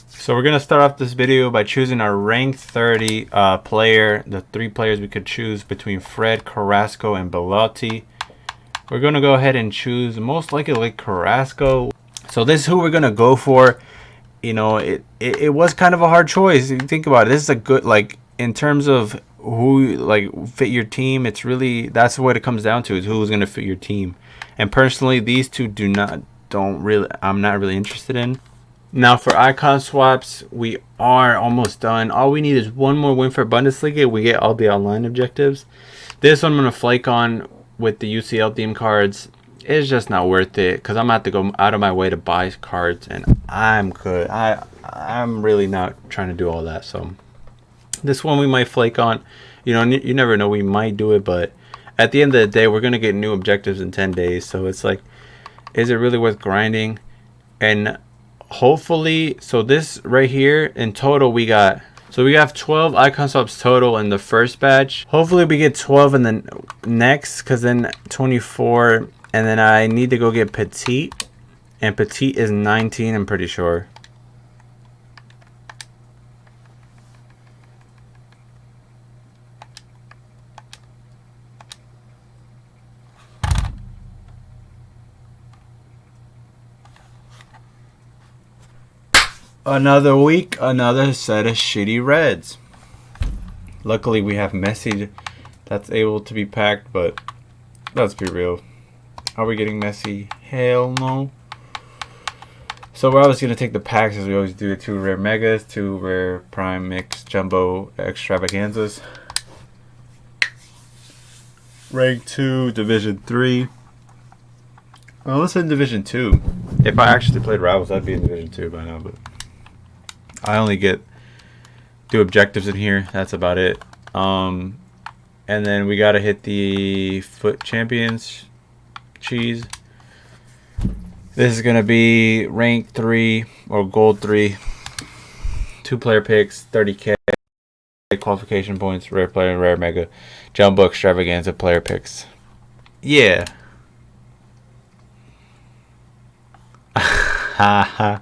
So we're gonna start off this video by choosing our ranked 30 player. The 3 players we could choose between Fred, Carrasco, and Belotti. We're gonna go ahead and choose most likely Carrasco. So this is who we're gonna go for. You know, it was kind of a hard choice. If you think about it, this is a good, like, in terms of who like fit your team. It's really, that's what it comes down to, is who's gonna fit your team. And personally, these two I'm not really interested in. Now for icon swaps, we are almost done. All we need is one more win for Bundesliga. We get all the online objectives. This one I'm going to flake on with the UCL theme cards. It's just not worth it because I'm going to have to go out of my way to buy cards, and I'm good. I'm really not trying to do all that. So this one we might flake on. You know, you never know. We might do it, but at the end of the day, we're going to get new objectives in 10 days. So it's like, is it really worth grinding? And hopefully, so this right here in total we have 12 icon swaps total in the first batch. Hopefully we get 12 in the next, because then 24, and then I need to go get Petite, and Petite is 19, I'm pretty sure. Another week, another set of shitty reds. Luckily we have Messi that's able to be packed, but let's be real. Are we getting Messi? Hell no. So we're obviously going to take the packs as we always do. 2 rare megas, 2 rare prime mix jumbo extravaganzas. Rank 2, Division 3. Well, let's in Division 2. If I actually played Rivals, I'd be in Division 2 by now, but I only do objectives in here. That's about it. And then we gotta hit the Foot Champions cheese. This is gonna be rank 3 or gold 3. 2 player picks, 30k qualification points, rare player, rare mega, jumbo extravaganza player picks. Yeah. Haha.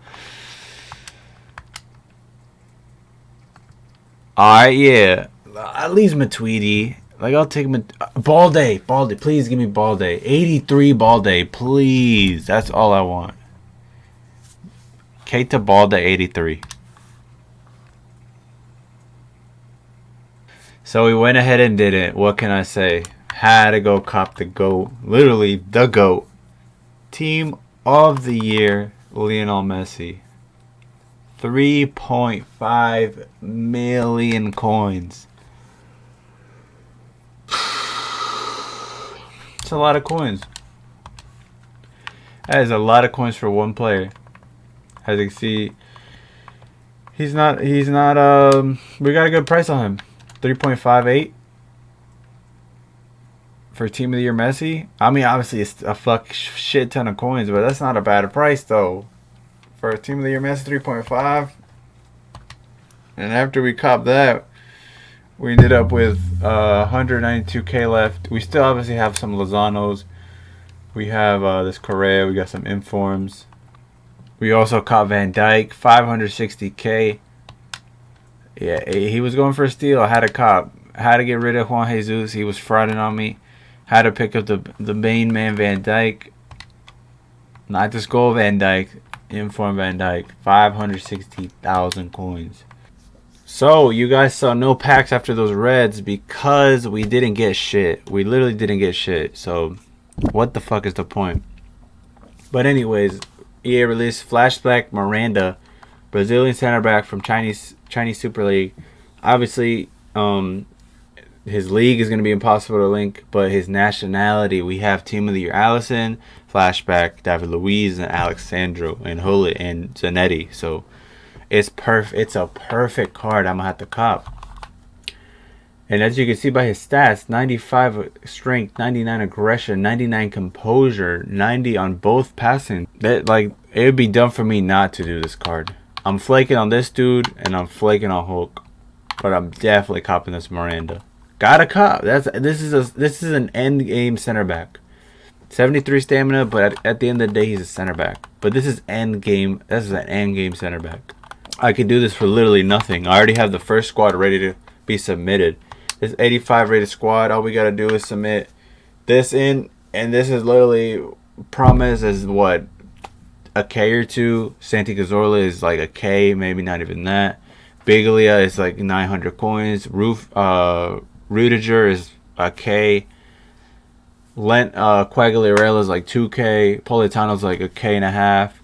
Alright, yeah. At least Matuidi. Like, I'll take Balde. Please give me Balde. 83 Balde. Please. That's all I want. Keita Balde 83. So we went ahead and did it. What can I say? Had to go cop the GOAT. Literally, the GOAT. Team of the year, Lionel Messi. 3.5 million coins. It's a lot of coins. That is a lot of coins for one player. As you can see, he's not we got a good price on him. 3.58 for Team of the Year Messi. I mean, obviously it's a shit ton of coins, but that's not a bad price though. For a Team of the Year Messi, 3.5. And after we copped that, we ended up with 192k left. We still obviously have some Lozanos. We have this Correa. We got some Informs. We also caught Van Dijk, 560k. Yeah, he was going for a steal. I had to cop. Had to get rid of Juan Jesus. He was frauding on me. Had to pick up the main man, Van Dijk. Not the skull Van Dijk. Inform Van Dijk, 560,000 coins. So you guys saw no packs after those reds because we didn't get shit. We literally didn't get shit. So what the fuck is the point? But anyways, EA released Flashback Miranda, Brazilian center back from Chinese Super League. Obviously, his league is going to be impossible to link, but his nationality, we have Team of the Year Allison, Flashback, David Luiz, and Alexandro, and Hullet, and Zanetti. So it's it's a perfect card. I'm going to have to cop. And as you can see by his stats, 95 strength, 99 aggression, 99 composure, 90 on both passing. That, like, it would be dumb for me not to do this card. I'm flaking on this dude, and I'm flaking on Hulk. But I'm definitely copping this Miranda. Gotta cop. This is an end game center back. 73 stamina, but at the end of the day, he's a center back. But this is end game. This is an end game center back. I could do this for literally nothing. I already have the first squad ready to be submitted. This 85 rated squad, all we got to do is submit this in. And this is literally promised as what? A K or two. Santi Cazorla is like a K, maybe not even that. Biglia is like 900 coins. Rudiger is a K. Quagliarella is like 2K. Politano's like a K and a half.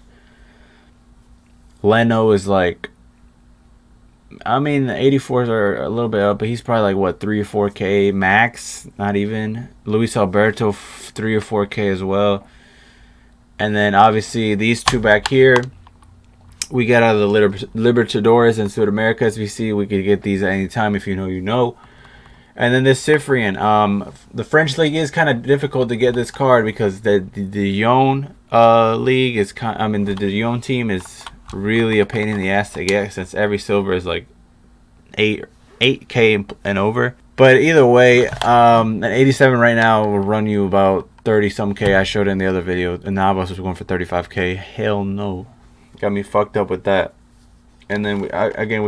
Leno is like, I mean, the 84s are a little bit up, but he's probably like what, 3 or 4K max, not even. Luis Alberto 3 or 4K as well. And then obviously these two back here, we got out of the Libertadores and Sudamerica SVC. We could get these at any time if you know, you know. And then this Cyprian, the French league is kind of difficult to get this card because the Lyon league is the Lyon team is really a pain in the ass to get since every silver is like 8K and over. But either way, an 87 right now will run you about 30 some K. I showed in the other video, and Navas was going for 35K. Hell no, got me fucked up with that. And then we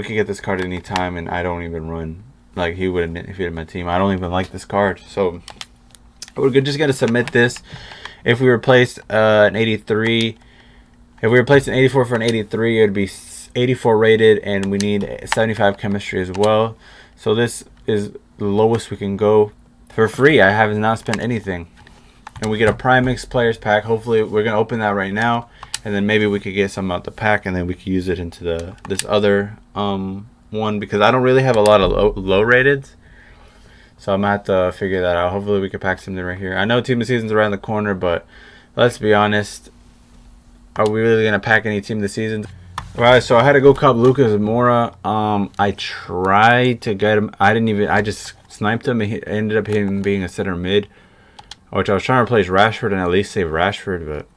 could get this card any time, and I don't even run. Like, he wouldn't if he had my team. I don't even like this card. So we're just going to submit this. If we replaced an 83, if we replaced an 84 for an 83, it would be 84 rated, and we need 75 chemistry as well. So this is the lowest we can go for free. I have not spent anything. And we get a Prime Mix Players Pack. Hopefully, we're going to open that right now. And then maybe we could get some out the pack, and then we could use it into this other one, because I don't really have a lot of low rateds, so I'm gonna have to figure that out. Hopefully we can pack something right here. I know team of the season's around the corner, but let's be honest, are we really gonna pack any team of the season? Alright, so I had to go cop Lucas Mora. I tried to get him. I just sniped him, and he ended up him being a center mid, which I was trying to replace Rashford and at least save Rashford, but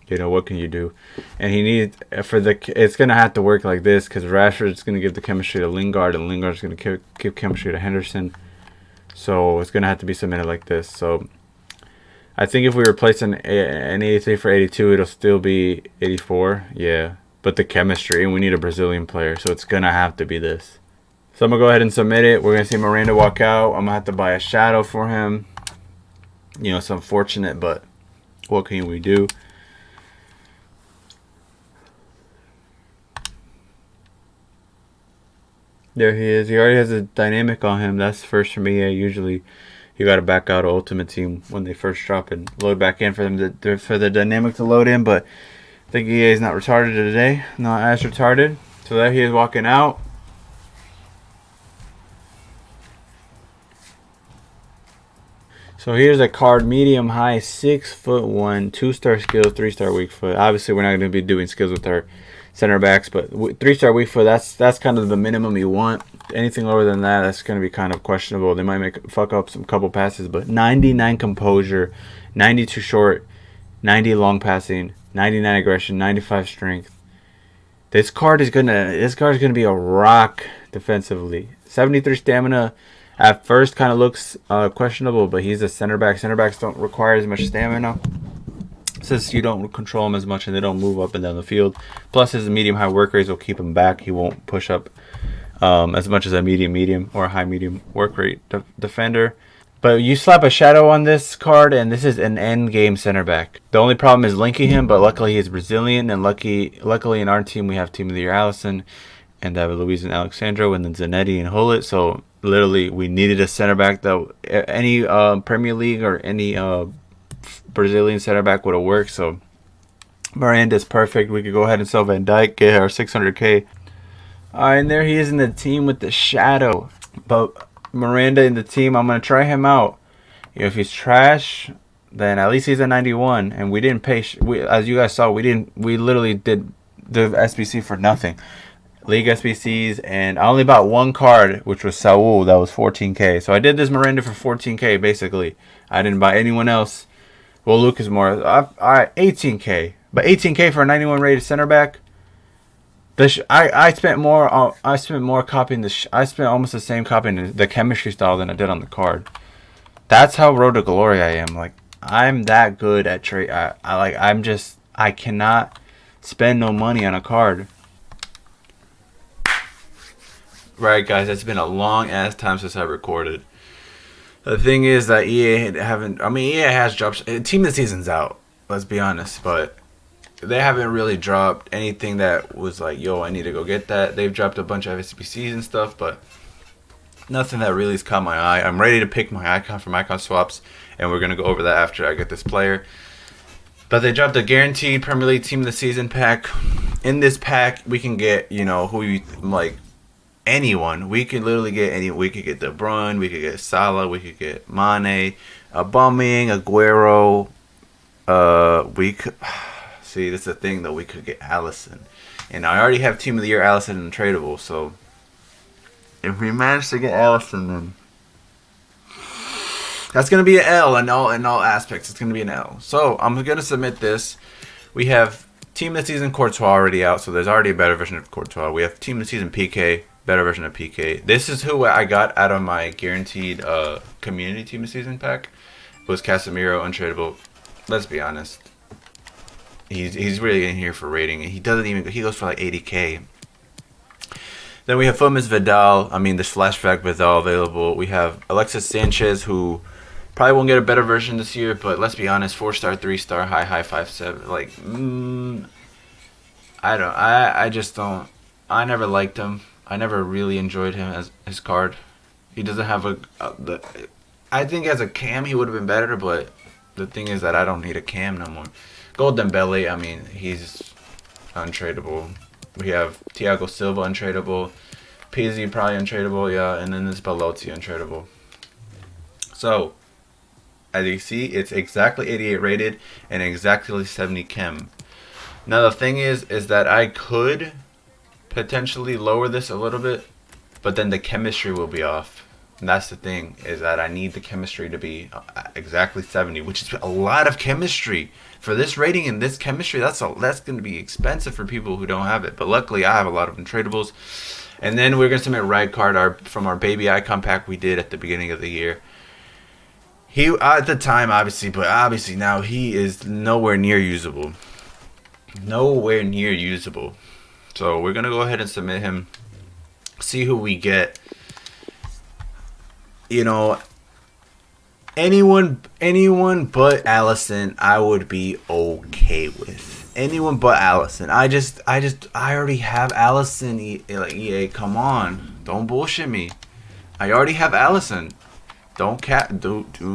you know, what can you do? And he needs it's gonna have to work like this, because Rashford's gonna give the chemistry to Lingard, and Lingard's gonna give chemistry to Henderson. So it's gonna have to be submitted like this. So I think if we replace an 83 for 82, it'll still be 84. Yeah, but the chemistry, and we need a Brazilian player, so it's gonna have to be this. So I'm gonna go ahead and submit it. We're gonna see Miranda walk out. I'm gonna have to buy a shadow for him. You know, it's unfortunate, but what can we do? There he is. He already has a dynamic on him. That's first for me. Yeah, usually you got to back out of Ultimate Team when they first drop and load back in for them for the dynamic to load in. But I think EA is not retarded today. Not as retarded. So there he is walking out. So here's a card, medium high, 6'1", 2-star skills, 3-star weak foot. Obviously, we're not going to be doing skills with our center backs, but 3-star weak foot, that's kind of the minimum you want. Anything lower than that, that's going to be kind of questionable. They might fuck up some couple passes, but 99 composure, 92 short, 90 long passing, 99 aggression, 95 strength. This card is gonna be a rock defensively. 73 stamina. At first, kind of looks questionable, but he's a center back. Center backs don't require as much stamina, since you don't control them as much and they don't move up and down the field. Plus, his medium-high work rates will keep him back. He won't push up as much as a medium or a high-medium work rate defender. But you slap a shadow on this card, and this is an end-game center back. The only problem is linking him, but luckily he's Brazilian, and luckily in our team we have Team of the Year Allison, and David Luiz and Alexandro, and then Zanetti and Hullet. So literally we needed a center back. Though any Premier League or any Brazilian center back would have worked. So Miranda's perfect. We could go ahead and sell Van Dijk, get our 600K. And there he is in the team with the shadow. But Miranda in the team, I'm gonna try him out. You know, if he's trash, then at least he's a 91. And we didn't pay. As you guys saw, we literally did the SBC for nothing. League SBCs, and I only bought one card, which was Saul. That was 14K. So I did this Miranda for 14K basically. I didn't buy anyone else. Well, Lucas Mora, 18K, but 18K for a 91 rated center back. I spent more. I spent more copying I spent almost the same copying the chemistry style than I did on the card. That's how Road to Glory I am. Like, I'm that good at trade. I cannot spend no money on a card. Right, guys, it's been a long ass time since I recorded. The thing is that EA haven't. I mean, EA has dropped. Team of the Season's out. Let's be honest, but they haven't really dropped anything that was like, yo, I need to go get that. They've dropped a bunch of SBCs and stuff, but nothing that really has caught my eye. I'm ready to pick my icon from icon swaps, and we're gonna go over that after I get this player. But they dropped a guaranteed Premier League Team of the Season pack. In this pack, we can get, you know, who you like, anyone. We could literally get any. We could get De Bruyne. We could get Salah. We could get Mane, Aubameyang, Aguero. We could see. This is the thing though. We could get Alisson, and I already have Team of the Year Alisson in tradable. So if we manage to get Alisson, then that's gonna be an L in all aspects. It's gonna be an L. So I'm gonna submit this. We have Team of the Season Courtois already out, so there's already a better version of Courtois. We have Team of the Season PK, better version of PK. This is who I got out of my guaranteed community Team of the Season pack. It was Casemiro, untradeable. Let's be honest. He's really in here for rating. He goes for like 80k. Then we have Fomis Vidal. I mean, the flashback Vidal available. We have Alexis Sanchez, who probably won't get a better version this year, but let's be honest, 4-star, 3-star, high 5-7. Like, I just don't. I never liked him. I never really enjoyed him as his card. He doesn't have I think as a cam he would have been better, but the thing is that I don't need a cam no more. Golden Belly, I mean, he's untradeable. We have Thiago Silva untradeable. PZ probably untradeable, yeah, and then this Belotti untradeable. So, as you see, it's exactly 88 rated and exactly 70 chem. Now the thing is that I could potentially lower this a little bit, but then the chemistry will be off. And that's the thing, is that I need the chemistry to be exactly 70, which is a lot of chemistry. For this rating and this chemistry, that's going to be expensive for people who don't have it. But luckily, I have a lot of untradables. And then we're going to submit Ride Card from our baby icon pack we did at the beginning of the year. He, at the time, obviously, but obviously now he is nowhere near usable. Nowhere near usable. So we're going to go ahead and submit him. See who we get. You know, anyone but Alisson, I would be okay with. Anyone but Alisson. I already have Alisson. Like, EA, come on, don't bullshit me. I already have Alisson. Do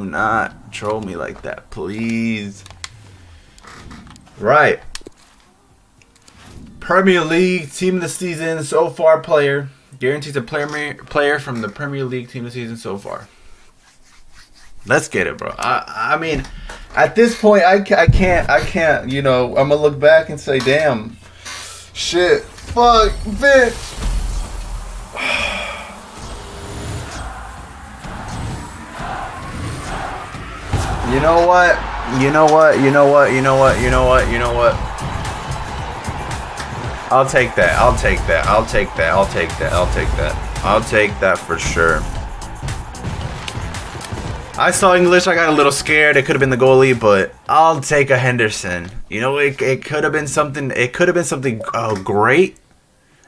not troll me like that, please. Right. Premier League Team of the Season so far player. Guarantees a player from the Premier League Team of the Season so far. Let's get it, bro. I mean, at this point, I can't, you know, I'm going to look back and say, damn, shit, fuck, bitch. You know what? I'll take that for sure. I saw English, I got a little scared. It could have been the goalie, but I'll take a Henderson. You know, it could have been something. It could have been something great,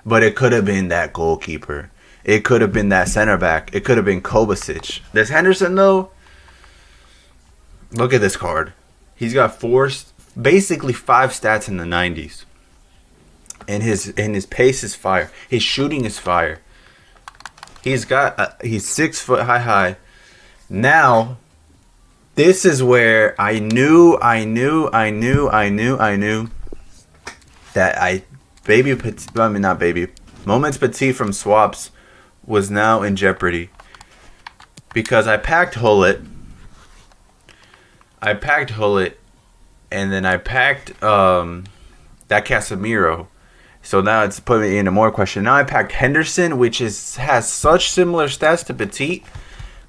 but it could have been that goalkeeper. It could have been that center back. It could have been Kovacic. This Henderson, though, look at this card. He's got basically 5 stats in the 90s. And his pace is fire. His shooting is fire. He's 6 foot high. Now, this is where I knew that Moments Petit from Swaps was now in jeopardy. Because I packed Hullet, and then I packed that Casemiro. So now it's putting me into more question. Now I packed Henderson, which has such similar stats to Petit.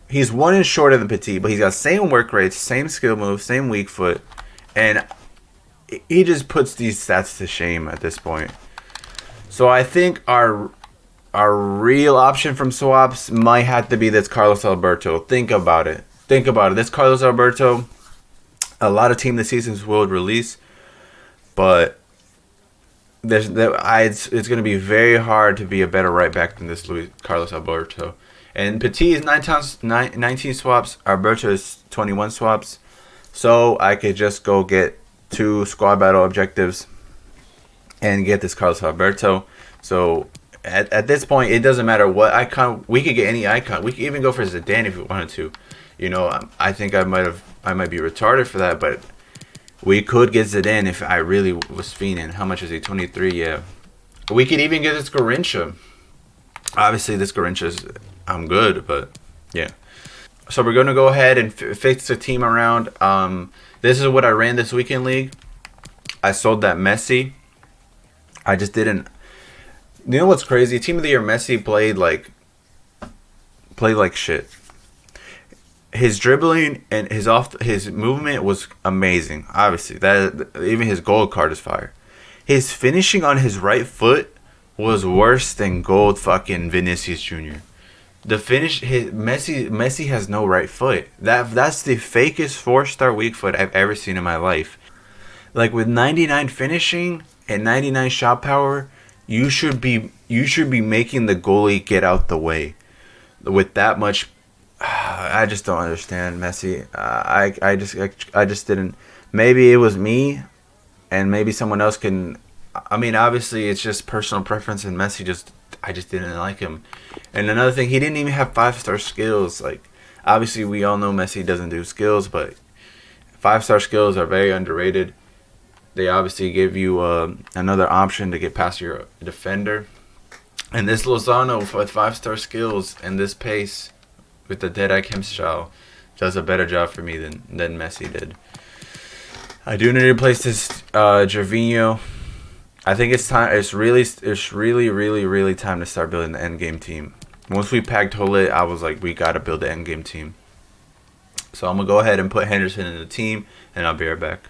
He's 1 inch shorter than Petit, but he's got same work rates, same skill moves, same weak foot. And he just puts these stats to shame at this point. So I think our real option from swaps might have to be this Carlos Alberto. Think about it. This Carlos Alberto, A lot of team of the seasons will release, but it's going to be very hard to be a better right back than this Carlos Alberto. And Petit is 19 swaps. Alberto is 21 swaps. So I could just go get 2 squad battle objectives and get this Carlos Alberto. So at this point, it doesn't matter what icon. We could get any icon. We could even go for Zidane if we wanted to. You know, I think I might be retarded for that, but we could get Zidane if I really was fiending. How much is he? 23, yeah. We could even get this Garrincha. Obviously, this Garrincha's, I'm good, but yeah. So we're going to go ahead and fix the team around. This is what I ran this weekend league. I sold that Messi. I just didn't. You know what's crazy? Team of the year Messi played like shit. His dribbling and his movement was amazing. Obviously, that even his gold card is fire. His finishing on his right foot was worse than gold fucking Vinicius Jr. The finish, Messi has no right foot. That's the fakest 4-star weak foot I've ever seen in my life. Like with 99 finishing and 99 shot power, you should be making the goalie get out the way. With that much, I just don't understand Messi. I just didn't. Maybe it was me, and maybe someone else can. I mean, obviously, it's just personal preference, and Messi I just didn't like him. And another thing, he didn't even have 5-star skills. Like, obviously, we all know Messi doesn't do skills, but 5-star skills are very underrated. They obviously give you another option to get past your defender. And this Lozano with 5-star skills and this pace with the Dead Eye Chem style does a better job for me than Messi did. I do need to replace this Gervinho. I think it's time. It's really time to start building the end game team. Once we packed Holit, I was like, we gotta build the end game team. So I'm gonna go ahead and put Henderson in the team, and I'll be right back.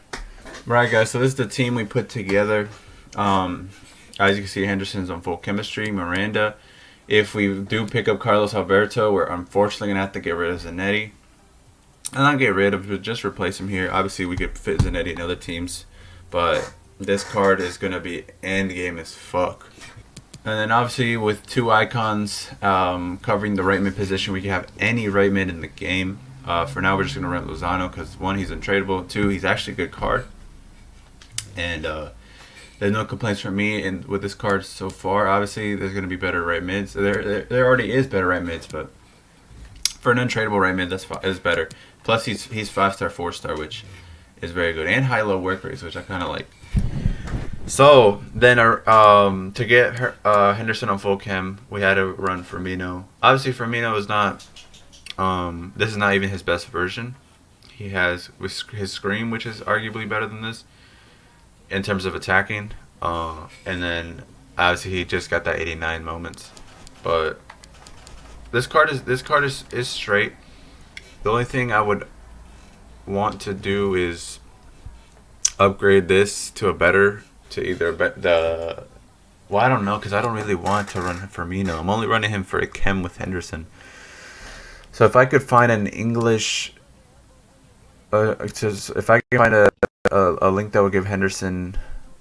Right, guys. So this is the team we put together. As you can see, Henderson's on full chemistry. Miranda. If we do pick up Carlos Alberto, we're unfortunately gonna have to get rid of Zanetti. And not get rid of, but just replace him here. Obviously, we could fit Zanetti in other teams, but this card is going to be end game as fuck. And then obviously with 2 icons covering the right mid position, we can have any right mid in the game. For now, we're just going to run Lozano because 1, he's untradeable. 2, he's actually a good card. And there's no complaints from me. And with this card so far, obviously there's going to be better right mids. There already is better right mids, but for an untradeable right mid, is better. Plus he's 5-star, 4-star, which is very good, and high-low work rates, which I kind of like. So then, to get Henderson on full chem, we had to run Firmino. Obviously, Firmino is not. This is not even his best version. He has his scream, which is arguably better than this in terms of attacking. And then obviously he just got that 89 moments. But this card is straight. The only thing I would want to do is upgrade this to I don't know, because I don't really want to run Firmino. I'm only running him for a chem with Henderson. So if I could find an English, if I could find a link that would give Henderson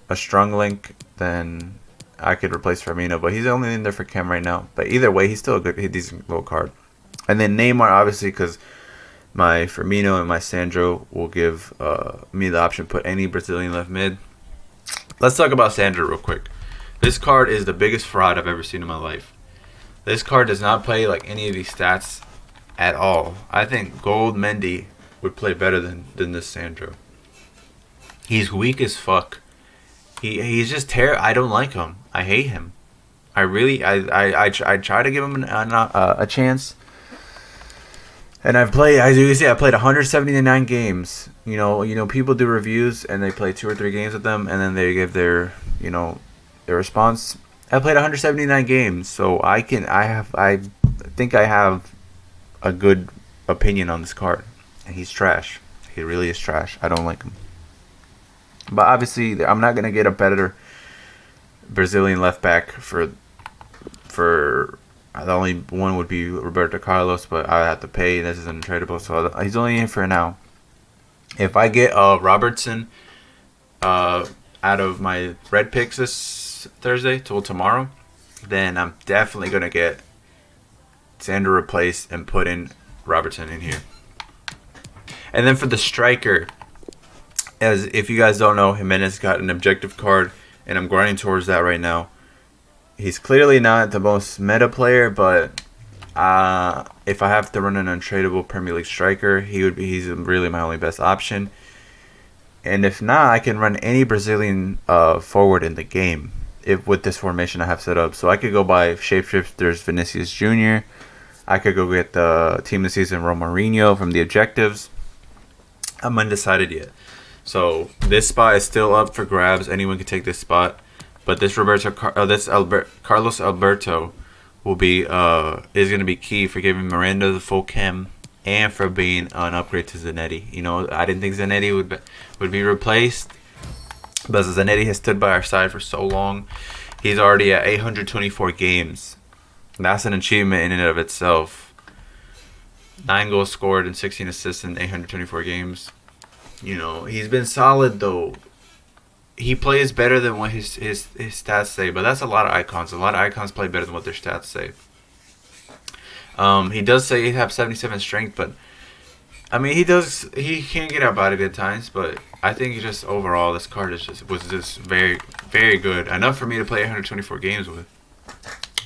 a strong link, then I could replace Firmino. But he's only in there for chem right now. But either way, he's still a decent little card. And then Neymar, obviously, because my Firmino and my Sandro will give me the option to put any Brazilian left mid. Let's talk about Sandro real quick. This card is the biggest fraud I've ever seen in my life. This card does not play like any of these stats at all. I think Gold Mendy would play better than this Sandro. He's weak as fuck. He's just terrible. I don't like him. I hate him. I try to give him a chance. And I've played, as you can see, I played 179 games. You know, people do reviews and they play 2 or 3 games with them, and then they give their response. I played 179 games, so I think I have a good opinion on this card. And he's trash. He really is trash. I don't like him. But obviously, I'm not gonna get a better Brazilian left back for. The only one would be Roberto Carlos, but I have to pay. This is untradeable, so he's only in for now. If I get Robertson out of my red picks this Thursday till tomorrow, then I'm definitely gonna get Sander replaced and put in Robertson in here. And then for the striker, as if you guys don't know, Jimenez got an objective card, and I'm grinding towards that right now. He's clearly not the most meta player, but if I have to run an untradeable Premier League striker, he's really my only best option. And if not, I can run any Brazilian forward in the game with this formation I have set up. So I could go by Shapeshifters Vinicius Jr. I could go get the team of the season Romarinho from the objectives. I'm undecided yet. So this spot is still up for grabs. Anyone can take this spot. But this Carlos Alberto will be is going to be key for giving Miranda the full chem and for being an upgrade to Zanetti. You know, I didn't think Zanetti would be replaced, but Zanetti has stood by our side for so long. He's already at 824 games. That's an achievement in and of itself. 9 goals scored and 16 assists in 824 games. You know, he's been solid though. He plays better than what his stats say, but that's a lot of icons. A lot of icons play better than what their stats say. He does say he have 77 strength, but I mean he can get outbodied at times, but I think just overall this card was just very, very good. Enough for me to play 124 games with.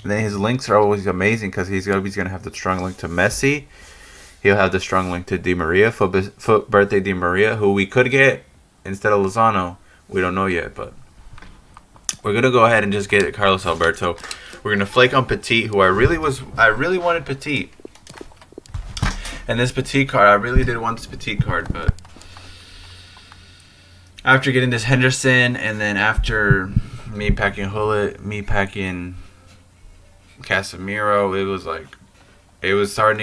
And then his links are always amazing because he's gonna have the strong link to Messi. He'll have the strong link to Di Maria, foot birthday Di Maria, who we could get instead of Lozano. We don't know yet, but we're gonna go ahead and just get Carlos Alberto. We're gonna flake on Petit, who I really wanted Petit. And this Petit card, I really did want this Petit card, but after getting this Henderson, and then after me packing Hullet, me packing Casemiro, it was starting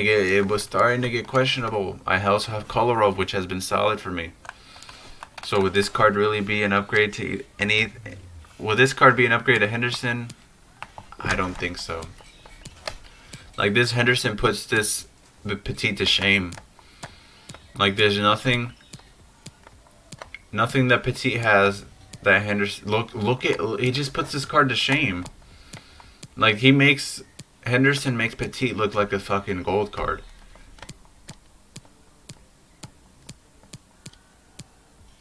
to get questionable. I also have Kolarov, which has been solid for me. So would this card really be an upgrade to any? Will this card be an upgrade to Henderson? I don't think so. Like, this Henderson puts this Petit to shame. Like, there's nothing that Petit has that Henderson look at. He just puts this card to shame. Like, Henderson makes Petit look like a fucking gold card.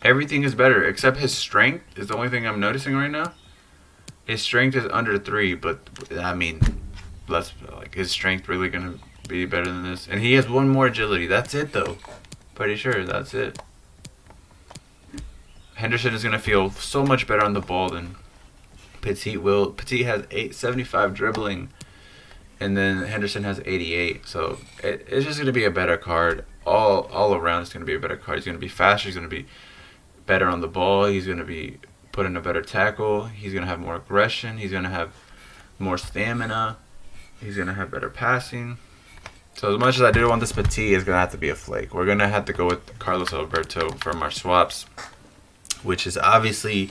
Everything is better except his strength is the only thing I'm noticing right now. His strength is under 3, but I mean, his strength really gonna be better than this. And he has 1 more agility. That's it though. Pretty sure that's it. Henderson is gonna feel so much better on the ball than Petit will. Petit has 875 dribbling, and then Henderson has 88. So it's just gonna be a better card all around. It's gonna be a better card. He's gonna be faster. He's gonna be better on the ball. He's going to be put in a better tackle. He's going to have more aggression. He's going to have more stamina. He's going to have better passing. So as much as I do want this Petit, it's going to have to be a flake. We're going to have to go with Carlos Alberto from our swaps, which is obviously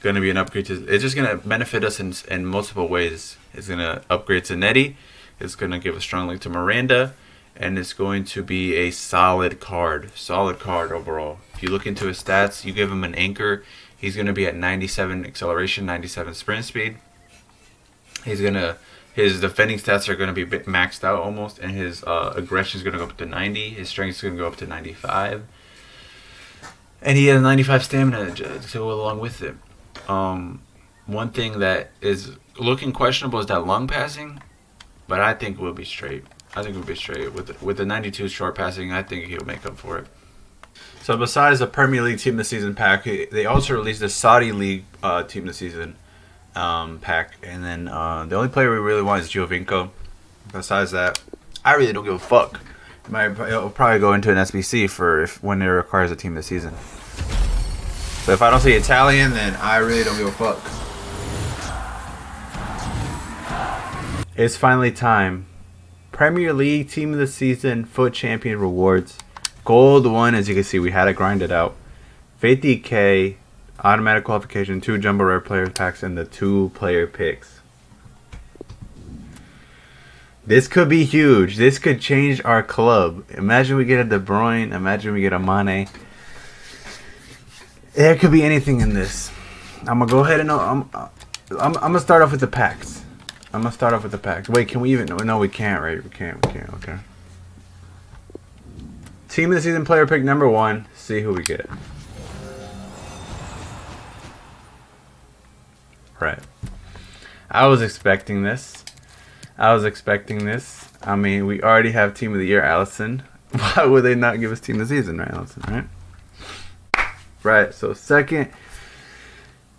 going to be an upgrade to. It's just going to benefit us in multiple ways. It's going to upgrade to Netty. It's going to give a strong link to Miranda. And it's going to be a solid card overall. If you look into his stats, you give him an anchor, he's going to be at 97 acceleration, 97 sprint speed. His defending stats are going to be maxed out almost, and his aggression is going to go up to 90. His strength is going to go up to 95. And he has 95 stamina to go along with it. One thing that is looking questionable is that long passing, but I think we'll be straight. With the 92 short passing, I think he'll make up for it. So besides the Premier League Team of the Season pack, they also released the Saudi League Team of the Season pack. And then the only player we really want is Giovinco. Besides that, I really don't give a fuck. It'll probably go into an SBC when it requires a Team of the Season. So if I don't see Italian, then I really don't give a fuck. It's finally time. Premier League Team of the Season FUT Champion rewards. Gold 1, as you can see, we had to grind it out. 50k, automatic qualification, 2 jumbo rare player packs, and the 2 player picks. This could be huge. This could change our club. Imagine we get a De Bruyne. Imagine we get a Mane. There could be anything in this. I'm gonna go ahead and I'm gonna start off with the packs. Wait, can we even? No, we can't. Right? We can't. Okay. Team of the season player pick number 1. See who we get. Right. I was expecting this. I mean, we already have team of the year, Allison. Why would they not give us team of the season, right, Allison? Right. Right. So second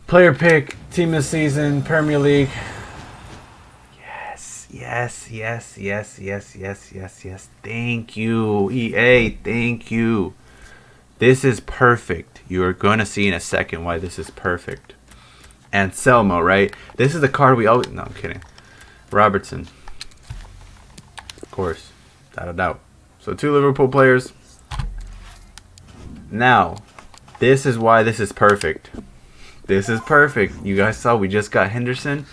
player pick, team of the season, Premier League. Yes. Thank you, EA. Thank you. This is perfect. You are going to see in a second why this is perfect. Anselmo, right? This is the card we always... No, I'm kidding. Robertson. Of course. Without a doubt. So 2 Liverpool players. Now, this is why this is perfect. This is perfect. You guys saw we just got Henderson.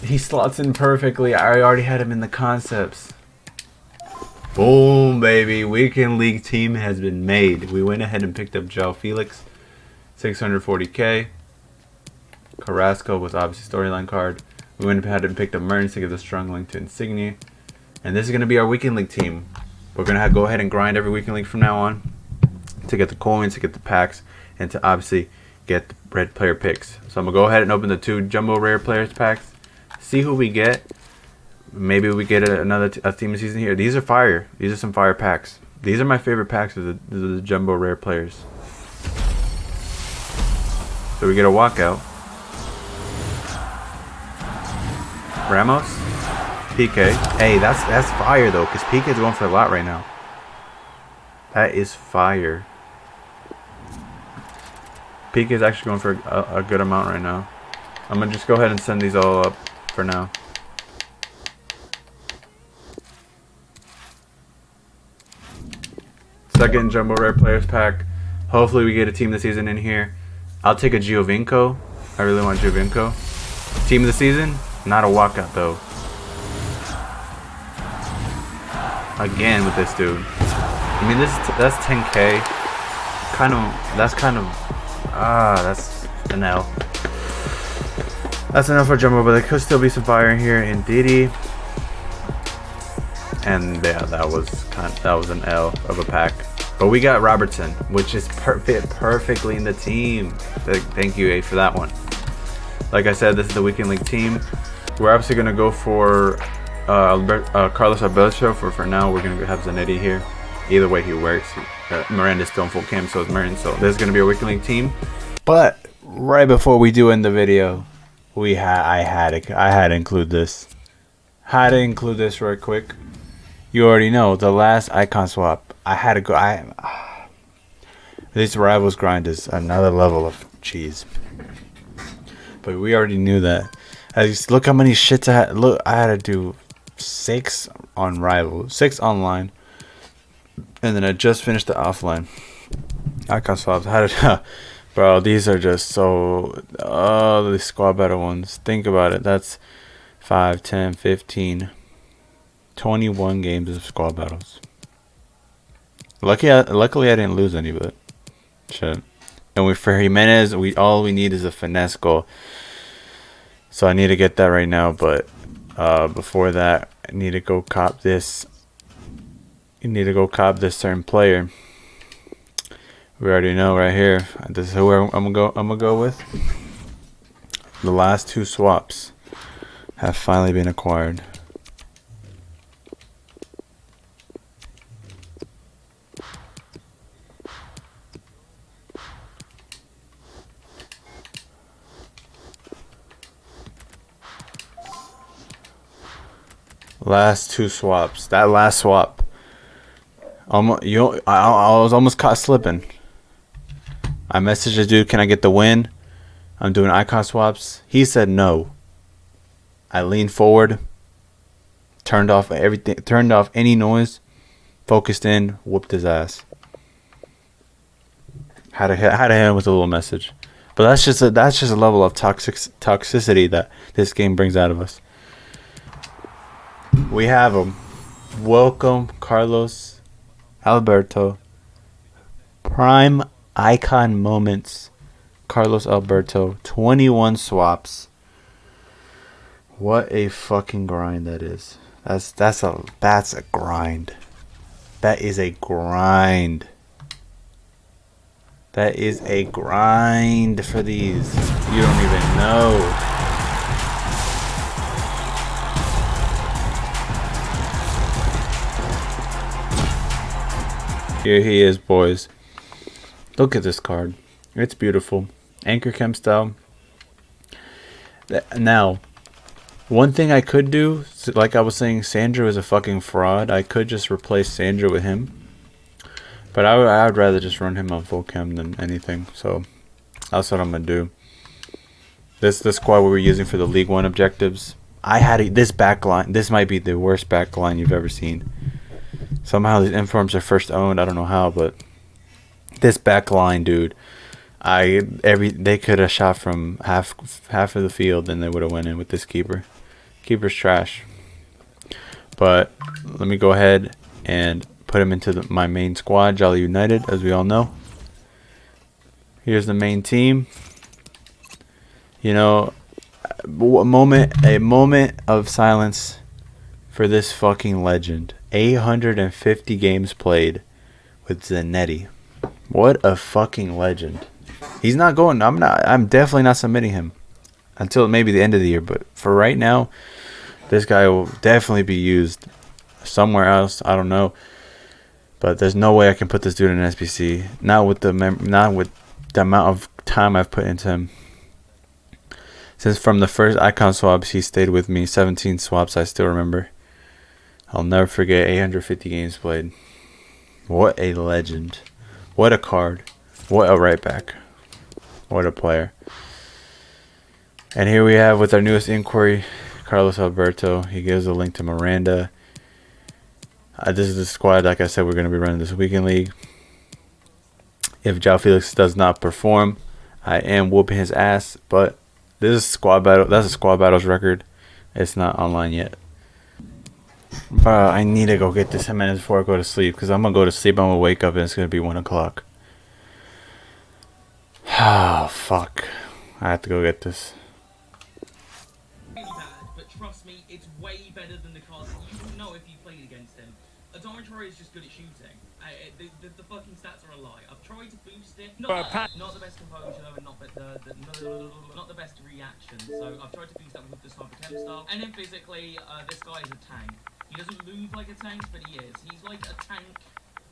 He slots in perfectly. I already had him in the concepts. Boom, baby. Weekend League team has been made. We went ahead and picked up João Felix. 640k. Carrasco was obviously storyline card. We went ahead and picked up Mertens to give the strong link to Insigne. And this is going to be our Weekend League team. We're going to go ahead and grind every Weekend League from now on to get the coins, to get the packs, and to obviously get the red player picks. So I'm going to go ahead and open the 2 jumbo rare players packs. See who we get. Maybe we get another team of season here. These are fire. These are some fire packs. These are my favorite packs of the jumbo rare players. So we get a walkout. Ramos, PK. Hey, that's fire though, because PK's going for a lot right now. That is fire. PK's actually going for a good amount right now. I'm gonna just go ahead and send these all up for now. Second jumbo rare players pack. Hopefully we get a team of the season in here. I'll take a Giovinco. I really want Giovinco. Team of the season. Not a walkout though. Again with this dude. I mean, that's 10k. That's an L. That's enough for jumbo, but there could still be some fire in here in Didi. And yeah, that was an L of a pack. But we got Robertson, which is perfectly in the team. Thank you, A, for that one. Like I said, this is the Weekend League team. We're obviously going to go for Carlos Alberto. For now, we're going to have Zanetti here. Either way, he works. Miranda's still in full cam, so is Mertens. So this is going to be a Weekend League team. But right before we do end the video, I had to include this. Had to include this right quick. You already know the last icon swap. I had to go. This Rivals grind is another level of cheese. But we already knew that. Look how many shits I had. Look, I had to do 6 on Rivals, 6 online, and then I just finished the offline icon swaps. I had to, bro. These are just so. Oh, the squad battle ones. Think about it. That's 5, 10, 15, 21 games of squad battles. Luckily I didn't lose any, but shit. And for Jimenez, all we need is a finesse goal. So I need to get that right now, but before that, I need to go cop this. You need to go cop this certain player. We already know right here. This is who I'm gonna go with. The last 2 swaps have finally been acquired. Last 2 swaps. That last swap. I was almost caught slipping. I messaged the dude, can I get the win? I'm doing icon swaps. He said no. I leaned forward, turned off everything, turned off any noise, focused in, whooped his ass. Had to hit him with a little message. But that's just a level of toxicity that this game brings out of us. We have him. Welcome, Carlos Alberto. Prime Icon Moments. Carlos Alberto. 21 swaps. What a fucking grind that is. That's a grind. That is a grind. That is a grind for these. You don't even know. Here he is, boys. Look at this card. It's beautiful. Anchor Chem style. Now, one thing I could do, like I was saying, Sandro is a fucking fraud. I could just replace Sandro with him. But I would rather just run him on full chem than anything. So that's what I'm going to do. This squad we were using for the League One objectives. I had this back line. This might be the worst back line you've ever seen. Somehow these informs are first owned. I don't know how, but this back line, dude. They could have shot from half of the field and they would have went in with this keeper. Keeper's trash. But let me go ahead and put him into my main squad, Jolly United, as we all know. Here's the main team. You know, a moment of silence for this fucking legend. 850 games played with Zanetti. What a fucking legend. He's not going. I'm definitely not submitting him until maybe the end of the year. But for right now, this guy will definitely be used somewhere else. I don't know. But there's no way I can put this dude in an SBC. Not with the amount of time I've put into him. Since from the first icon swaps, he stayed with me. 17 swaps, I still remember. I'll never forget 850 games played. What a legend. What a card. What a right back. What a player. And here we have with our newest inquiry, Carlos Alberto. He gives a link to Miranda. This is the squad, like I said, we're going to be running this weekend league. If João Felix does not perform, I am whooping his ass. But this is squad battle. That's a squad battles record. It's not online yet. I need to go get this 10 minutes before I go to sleep. Because I'm going to go to sleep. I'm going to wake up and it's going to be 1 o'clock. Oh, fuck. I have to go get this. Really bad, but trust me, it's way better than the cards. You will know if you played against him. Adama Traore is just good at shooting. The fucking stats are a lie. I've tried to boost it. Not the best composure though, and not the best reaction. So I've tried to boost that with the Totssf Hype style. And then physically, this guy is a tank. He doesn't move like a tank, but he is. He's like a tank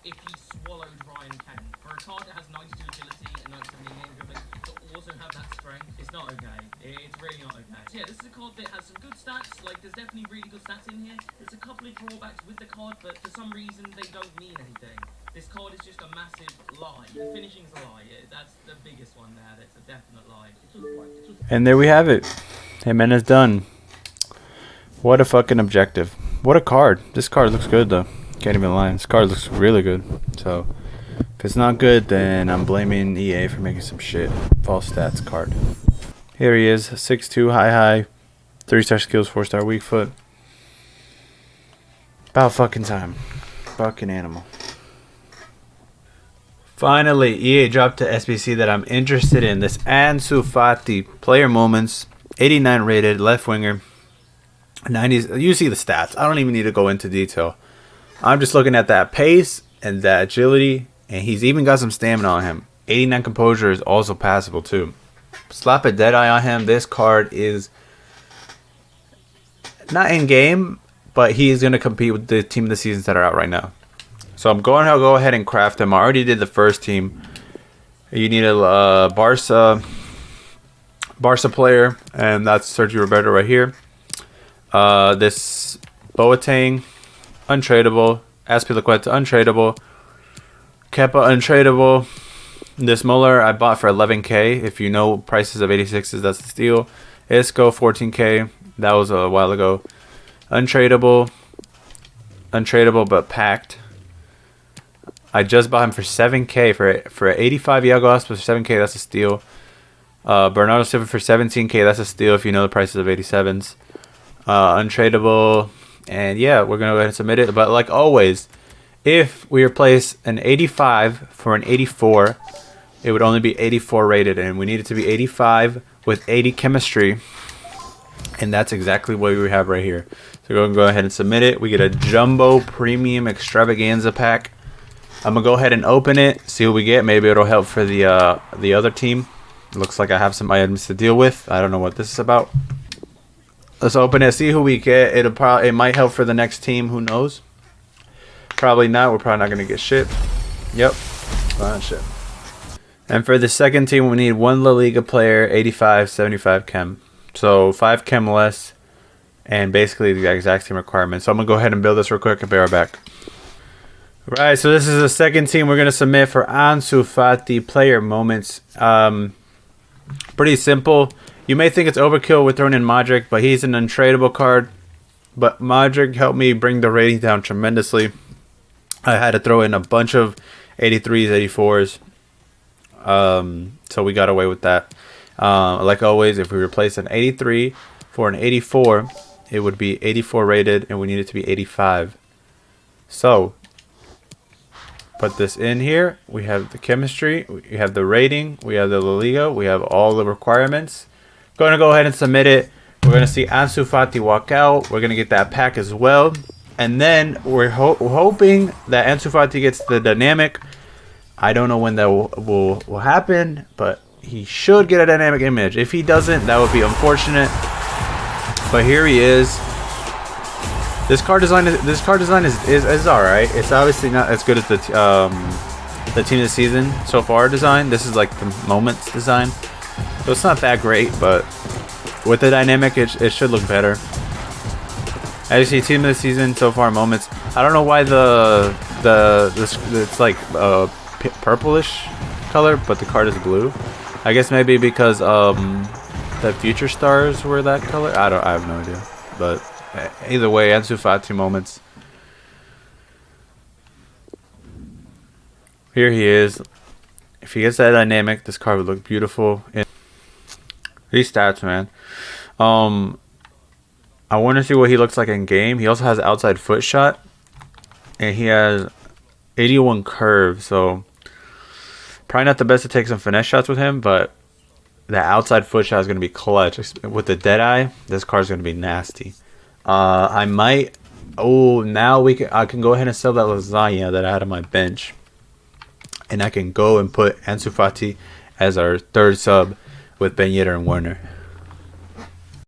if he swallowed Ryan Kent. For a card that has 92 agility and 97 game dribbling, to also have that strength, it's not okay. It's really not okay. So yeah, this is a card that has some good stats. Like, there's definitely really good stats in here. There's a couple of drawbacks with the card, but for some reason, they don't mean anything. This card is just a massive lie. The finishing's a lie. That's the biggest one there. That's a definite lie. And there we have it. Jimenez done. What a fucking objective. What a card. This card looks good, though. Can't even lie. This card looks really good. So, if it's not good, then I'm blaming EA for making some shit. False stats card. Here he is. 6'2", high. 3-star skills, 4-star weak foot. About fucking time. Fucking animal. Finally, EA dropped a SBC that I'm interested in. This Ansu Fati. Player moments. 89 rated. Left winger. 90s. You see the stats. I don't even need to go into detail. I'm just looking at that pace and that agility, and he's even got some stamina on him. 89 composure is also passable too. Slap a dead eye on him. This card is not in game, but he's going to compete with the team of the seasons that are out right now. So I'm going to go ahead and craft him. I already did the first team. You need a Barca player, and that's Sergio Roberto right here. This Boateng, untradeable. Azpilicueta, untradeable. Kepa, untradeable. This Muller I bought for 11k. If you know prices of 86s, that's the steal. Isco, 14k. That was a while ago. Untradeable. Untradeable, but packed. I just bought him for 7k. For 85 Iago Aspas for 7k, that's a steal. Bernardo Silva for 17k, that's a steal if you know the prices of 87s. Untradeable. And yeah, we're going to go ahead and submit it. But like always, if we replace an 85 for an 84, it would only be 84 rated, and we need it to be 85 with 80 chemistry, and that's exactly what we have right here. So go ahead and submit it. We get a jumbo premium extravaganza pack. I'm gonna go ahead and open it, see what we get. Maybe it'll help for the other team. It looks like I have some items to deal with. I don't know what this is about. Let's open it, see who we get. It might help for the next team. Who knows? Probably not. We're probably not gonna get shit. Yep. Shit. And for the second team, we need 1 La Liga player, 85, 75 chem. So 5 chem less, and basically the exact same requirements. So I'm gonna go ahead and build this real quick and be right back. Right, so this is the second team we're gonna submit for Ansu Fati player moments. Pretty simple. You may think it's overkill with throwing in Modric, but he's an untradeable card. But Modric helped me bring the rating down tremendously. I had to throw in a bunch of 83s, 84s. So we got away with that. Like always, if we replace an 83 for an 84, it would be 84 rated, and we need it to be 85. So put this in here. We have the chemistry, we have the rating, we have the La Liga, we have all the requirements. Going to go ahead and submit it. We're going to see Ansu Fati walk out. We're going to get that pack as well. And then we're hoping that Ansu Fati gets the dynamic. I don't know when that will happen, but he should get a dynamic image. If he doesn't, that would be unfortunate. But here he is. This card design is all right. It's obviously not as good as the team of the season so far design. This is like the moments design, so it's not that great. But with the dynamic, it should look better. As you see, team of the season so far moments. I don't know why it's like purplish color, but the card is blue. I guess maybe because the future stars were that color. I have no idea, but. Either way, Ansu Fati moments. Here he is. If he gets that dynamic, this card would look beautiful. These stats, man. I want to see what he looks like in game. He also has outside foot shot, and he has 81 curve. So probably not the best to take some finesse shots with him, but the outside foot shot is going to be clutch. With the Deadeye, this card is going to be nasty. I might. Oh, now I can go ahead and sell that lasagna that I had on my bench, and I can go and put Ansu Fati as our third sub with Ben Yedder and Werner.